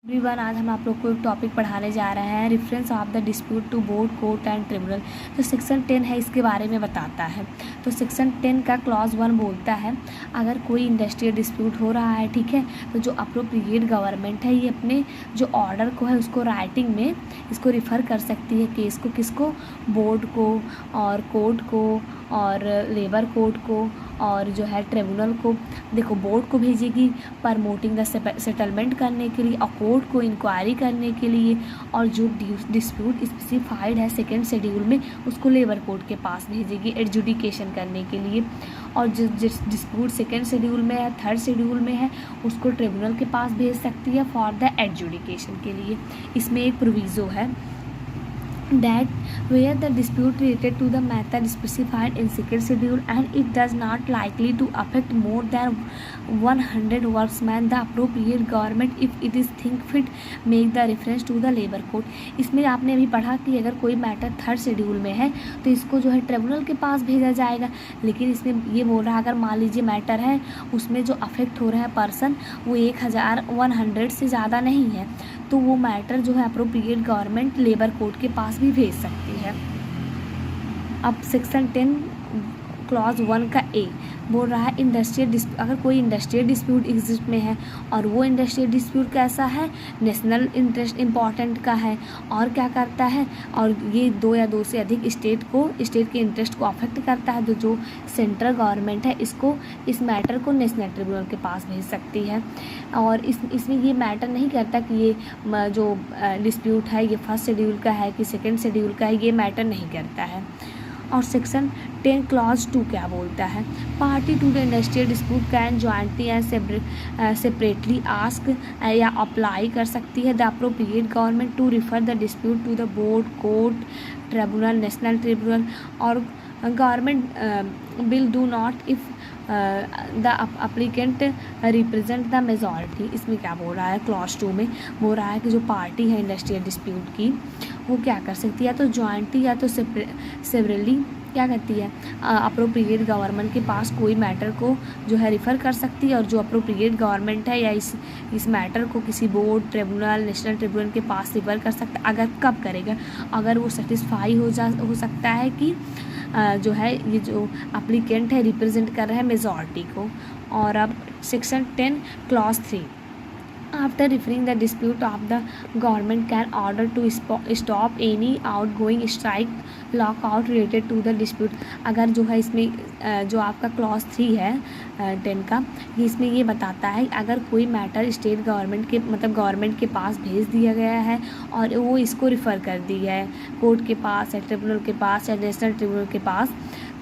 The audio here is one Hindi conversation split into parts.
एवरीवन, आज हम आप लोग को एक टॉपिक पढ़ाने जा रहे हैं, reference of the dispute to board court and tribunal. तो सेक्शन 10 है, इसके बारे में बताता है। तो सेक्शन 10 का क्लॉज 1 बोलता है, अगर कोई इंडस्ट्रियल डिस्प्यूट हो रहा है, ठीक है, तो जो अप्रोप्रिएट गवर्नमेंट है ये अपने जो ऑर्डर को है उसको राइटिंग में इसको रिफ़र कर सकती है केस को, किसको, बोर्ड को और कोर्ट को और लेबर कोर्ट को और जो है ट्रिब्यूनल को। देखो, बोर्ड को भेजेगी प्रमोटिंग द सेटलमेंट करने के लिए और कोर्ट को इंक्वायरी करने के लिए, और जो डिस्प्यूट स्पेसिफाइड है सेकेंड शेड्यूल में उसको लेबर कोर्ट के पास भेजेगी एडजुडिकेशन करने के लिए। और जिस डिस्प्यूट सेकेंड शेड्यूल में है, थर्ड शेड्यूल में है, उसको ट्रिब्यूनल के पास भेज सकती है फॉर द एडजुडिकेशन के लिए। इसमें एक प्रोविज़ो है that where the dispute related to the method specified in second schedule and it does not likely to affect more than 100 workmen, the appropriate government if it is think fit make the reference to the labor court। इसमें आपने अभी पढ़ा कि अगर कोई मैटर थर्ड शेड्यूल में है तो इसको जो है ट्रिब्यूनल के पास भेजा जाएगा, लेकिन इसमें ये बोल रहा है अगर मान लीजिए मैटर है उसमें जो अफेक्ट हो रहा है पर्सन वो 1,100 से ज़्यादा नहीं है, तो वो मैटर जो है अप्रोप्रिएट गवर्नमेंट लेबर कोर्ट के पास भी भेज सकती है। अब सेक्शन 10 क्लॉज 1 का ए बोल रहा है, अगर कोई इंडस्ट्रियल डिस्प्यूट एग्जिस्ट में है और वो इंडस्ट्रियल डिस्प्यूट कैसा है, नेशनल इंटरेस्ट इम्पॉर्टेंट का है और क्या करता है, और ये 2 या 2 से अधिक स्टेट के इंटरेस्ट को अफेक्ट करता है, तो जो सेंट्रल गवर्नमेंट है इस मैटर को नेशनल ट्रिब्यूनल के पास भेज सकती है। और इसमें ये मैटर नहीं करता कि ये जो डिस्प्यूट है ये फर्स्ट शेड्यूल का है कि सेकेंड शेड्यूल का है, ये मैटर नहीं करता है। और सेक्शन 10 क्लॉज 2 क्या बोलता है, party to the industrial dispute can jointly and separately ask या अप्लाई कर सकती है the appropriate government to refer the dispute to the board, court, tribunal, national tribunal और government will do not if the applicant represent the majority. इसमें क्या बोल रहा है, क्लॉज 2 में बोल रहा है कि जो पार्टी है इंडस्ट्रियल डिस्प्यूट की वो क्या कर सकती है, या तो जॉइंटली या तो सेवरली क्या करती है, अप्रोप्रिएट गवर्नमेंट के पास कोई मैटर को जो है रिफ़र कर सकती है, और जो अप्रोप्रिएट गवर्नमेंट है या इस मैटर को किसी बोर्ड, ट्रिब्यूनल, नेशनल ट्रिब्यूनल के पास रिफ़र कर सकता है। अगर कब करेगा, अगर वो सेटिस्फाई हो सकता है कि जो है ये जो अप्लीकेंट है रिप्रेजेंट कर रहा है मेजॉरिटी को। और अब section 10 clause 3, after referring the dispute of the government can order to stop any outgoing strike lockout related to the dispute. अगर जो है इसमें जो आपका क्लॉज 3 है 10 का, इसमें ये बताता है अगर कोई मैटर स्टेट गवर्नमेंट के गवर्नमेंट के पास भेज दिया गया है और वो इसको रिफ़र कर दिया है कोर्ट के पास या ट्रिब्यूनल के पास या नेशनल ट्रिब्यूनल के पास,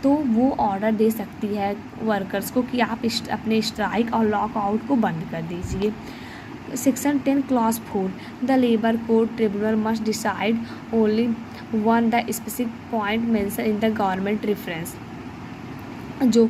तो वो ऑर्डर दे सकती है वर्कर्स को कि आप अपने स्ट्राइक और लॉकआउट को बंद कर दीजिए। Section 10 clause 4, the labour court tribunal must decide only one the specific point mention in the government reference. जो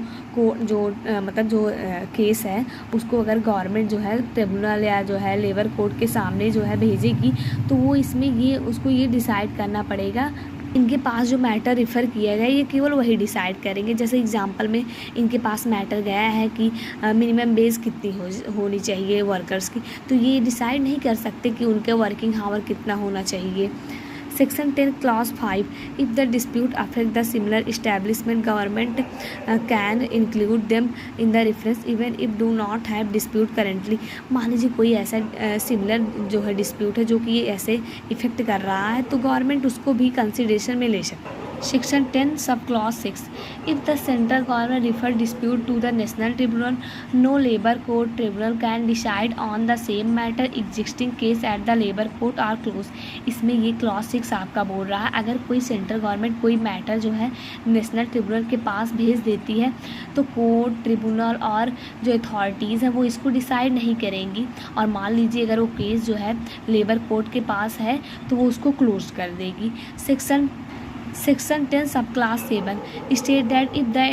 केस है उसको अगर गवर्नमेंट जो है ट्रिब्यूनल या जो है लेबर कोर्ट के सामने जो है भेजेगी, तो वो इसमें उसको ये डिसाइड करना पड़ेगा, इनके पास जो मैटर रिफ़र किया गया ये केवल वही डिसाइड करेंगे। जैसे एग्जांपल में इनके पास मैटर गया है कि मिनिमम बेस कितनी होनी चाहिए वर्कर्स की, तो ये डिसाइड नहीं कर सकते कि उनके वर्किंग आवर कितना होना चाहिए। Section 10 clause 5, if the dispute affect the similar establishment government can include them in the reference even if do not have dispute currently. मान लीजिए कोई ऐसा सिमिलर जो है डिस्प्यूट है जो कि ये ऐसे इफ़ेक्ट कर रहा है, तो गवर्नमेंट उसको भी कंसिडरेशन में ले सकती है। Section 10 sub clause 6, if the central government refer dispute to the national tribunal, no labour court tribunal can decide on the same matter existing case at the labour court are close. इसमें ये क्लॉज 6 आपका बोल रहा है, अगर कोई सेंट्रल गवर्नमेंट कोई मैटर जो है नेशनल ट्रिब्यूनल के पास भेज देती है तो कोर्ट, ट्रिब्यूनल और जो अथॉरिटीज़ हैं वो इसको डिसाइड नहीं करेंगी, और मान लीजिए अगर वो केस जो है लेबर कोर्ट के पास है तो वो उसको क्लोज कर देगी। Section 10 subclass 7 state that if the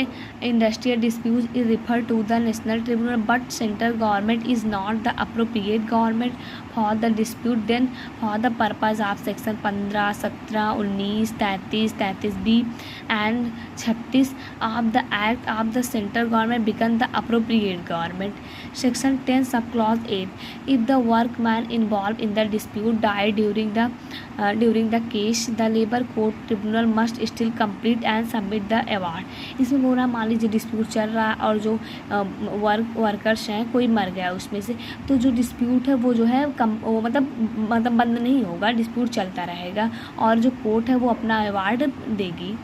industrial dispute is referred to the national tribunal but central government is not the appropriate government for the dispute then for the purpose of section 15, 17, 19, 33, 33B and 36 of the act of the central government become the appropriate government. Section 10 sub clause 8 if the workman involve in the dispute die during the case the labour court tribunal must still complete and submit the award. इसमें बोल रहा मान लीजिए डिस्प्यूट चल रहा है और जो वर्कर्स हैं कोई मर गया उसमें से, तो जो डिस्प्यूट है वो जो है वो मतलब बंद नहीं होगा, डिस्प्यूट चलता रहेगा और जो कोर्ट है वो अपना अवार्ड देगी.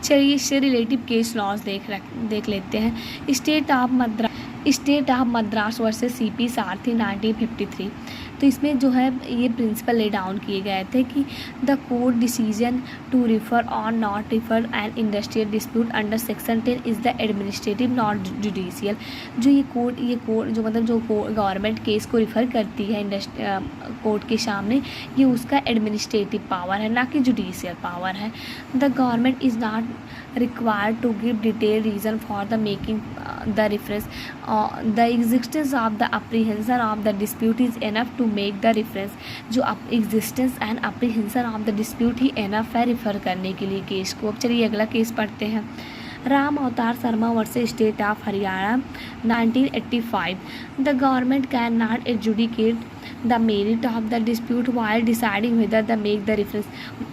चलिए इससे रिलेटिव केस लॉज देख लेते हैं. State of Madras versus CP सारथी 1953. तो इसमें जो है ये प्रिंसिपल ले डाउन किए गए थे कि the court decision to refer और not refer an industrial dispute under section 10 is the administrative not judicial. जो ये कोर्ट जो मतलब जो गवर्नमेंट केस को रिफ़र करती है कोर्ट के सामने, ये उसका एडमिनिस्ट्रेटिव पावर है ना कि जुडिशियल पावर है. The government is not required to give detail reason for the making the reference. The existence of the apprehension of the dispute is enough to make the reference. जो existence and apprehension of the dispute ही एनफ है रिफ़र करने के लिए केस को. अब चलिए अगला केस पढ़ते हैं. राम अवतार Sharma versus state of Haryana 1985. The government can not adjudicate the merit of the dispute while deciding whether the make the reference.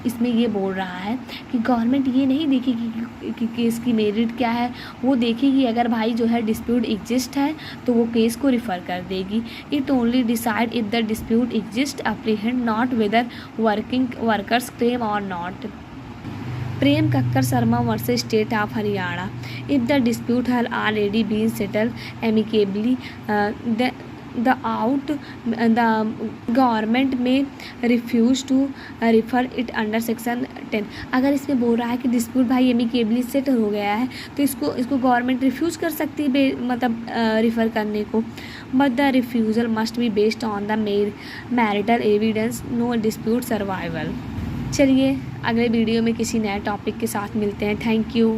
इसमें ये बोल रहा है कि गवर्नमेंट ये नहीं देखेगी कि केस की मेरिट क्या है, वो देखेगी अगर भाई जो है डिस्प्यूट एग्जिस्ट है तो वो केस को रिफ़र कर देगी. It only decide if the dispute exist apprehend not whether workers claim और not. Prem Kakkar Sharma versus state of Haryana. If the dispute has already been settled amicably the government may refuse to refer it under section 10. अगर इसमें बोल रहा है कि डिस्प्यूट भाई एमिकेबली सेटल हो गया है तो इसको गवर्नमेंट रिफ्यूज़ कर सकती है मतलब रिफ़र करने को. But the refusal must be based on the marital evidence, no dispute survival. चलिए अगले वीडियो में किसी नए टॉपिक के साथ मिलते हैं. Thank you.